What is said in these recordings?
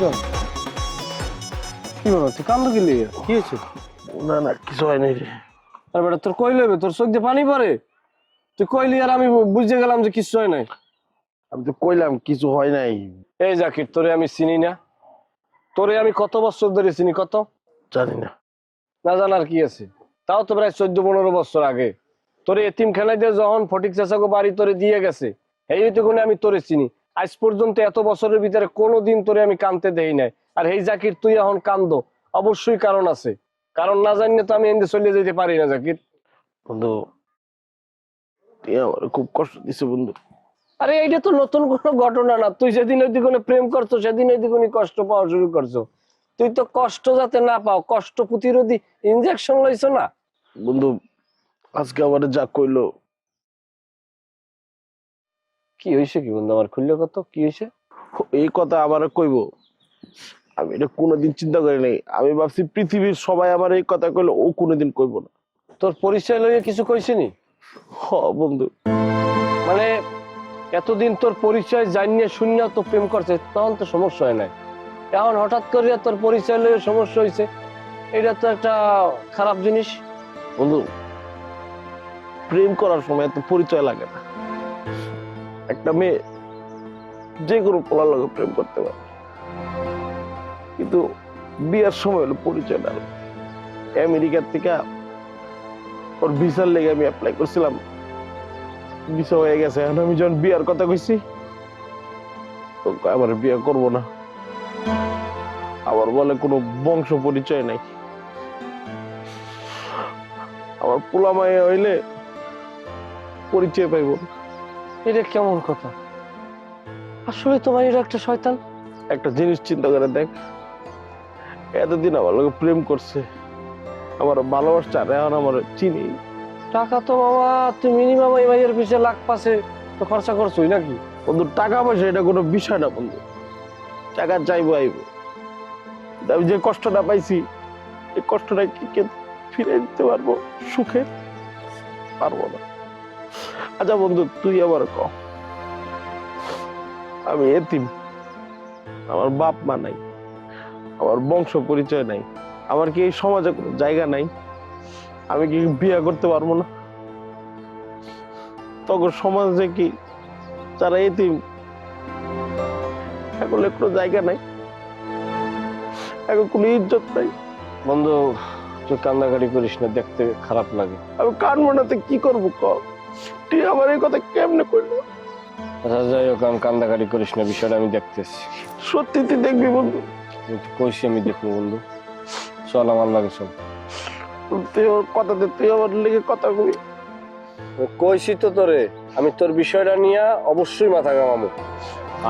শোন কি বলো তুই কান্দো কি লিয়ে কি হয়েছে? না না কিছু হয় নাই রে। আর বেটা তোর কই লইবে তোর চোখ দিয়ে পানি পড়ে তুই কইলি আর আমি বুঝে গেলাম যে কিছু হয় নাই। আমি তো কইলাম কিছু হয় নাই। এই জাকির তোরে আমি চিনি না, তোরে আমি কত বছর ধরে চিনি কত? জানি না। না জানার কি আছে, তাও তো প্রায় 14-15 বছর আগে তোরে এতিমখানায় দিয়ে যখন ফটিক চাচাকে বাড়ি তোরে দিয়ে গেছে এইটুকুনে আমি তোরে চিনি। আজ পর্যন্ত এত বছরের ভিতরে কোনোদিন তোরে আমি কানতে দেই নাই। আর এই জাকির তুই এখন কান্দো, অবশ্যই কারণ আছে, কারণ না জানলে তো আমি এনে চলে যেতে পারি না জাকির। বন্ধু তুই আমার খুব কষ্ট দিছে বন্ধু। আরে এইটা তো নতুন কোনো ঘটনা না, তুই যেদিন ওই দিকে প্রেম করছো সেদিন ওই দিকে কষ্ট পাওয়া শুরু করছো। তুই তো কষ্ট যাতে না পাও কষ্ট প্রতিরোধী ইনজেকশন লইছো না। বন্ধু আজকে আমার যা কইলো। কি হয়েছে কি বন্ধু আমার খুললে কত কি হয়েছে? এই কথা আমার কইব আমি এটা কোনোদিন চিন্তা করি নাই। আমি ভাবছি পৃথিবীর সবাই আমার এই কথা কইলো, ও কোনোদিন কইব না। তোর পরিচয় লইয়ে কিছু কইছে নি? হ বন্ধু। মানে এতদিন তোর পরিচয় জানিয়ে শূন্য তো প্রেম করছে তখন তো সমস্যা হয় নাই, এখন হঠাৎ করে তোর পরিচয় লইয়ে সমস্যা হয়েছে, এটা তো একটা খারাপ জিনিস। বন্ধু প্রেম করার সময় এত পরিচয় লাগে না। একটা মেয়ে যে কোনো পোলার লগে প্রেম করতে পারে, কিন্তু বিয়ার সময় হলো পরিচয় না। আমেরিকার থেকে ওর ভিসার লেগে আমি অ্যাপ্লাই করছিলাম, ভিসা হয়ে গেছে। এখন আমি যখন বিয়ার কথা কইছি তো আমার বিয়ে করব না। আবার বলে কোনো বংশ পরিচয় নাই। আমার পোলা মায়ে হইলে পরিচয় পাইব না। এটা কেমন কথা? আসলে তোমার এটা একটা শয়তান। একটা জিনিস চিন্তা করে দেখ, এতদিন আমার লোক প্রেম করছে, আমার ভালোবাসছে, আর এখন আমার চিনি। টাকা তো বাবা তুই মিনিমাম এই মাইয়ের পিছিয়ে লাখ পাশে তো খরচা করছোই নাকি? বন্ধু টাকা পয়সা এটা কোনো বিষয় না বন্ধু, টাকা চাইবো আইব। আমি যে কষ্টটা পাইছি এই কষ্টটা কি ফিরে দিতে পারবো সুখে? পারবো না। আচ্ছা বন্ধু তুই আবার ক, আমি এতিম, আমার বাপ মা নাই, আমার বংশ পরিচয় নাই, আমার কি এই সমাজে কোনো জায়গা নাই? আমি কি বিয়ে করতে পারবো না? তখন সমাজে কি যারা এতিম এখন কোনো জায়গা নাই, এখন কোনো ইজ্জত নাই? বন্ধু তুই কান্নাকাটি করিস না, দেখতে খারাপ লাগে। আমি কানবো না তো কি করবো ক? তুই আমার এই কথা কেমনে করলো? আচ্ছা যাই হোক, আমি কান্নাকাটি করিস না, বিষয়টা আমি দেখতেছি। সত্যি তুই দেখবি বন্ধু? তুই কইছি আমি দেখবো বন্ধু, চল আমার লাগে চল। তুই ওর কথা দে, তুই আমার লেগে কথা কবি। কইছি তো তোরে আমি তোর বিষয়টা নিয়ে অবশ্যই মাথা ঘামাবো।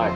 আয়।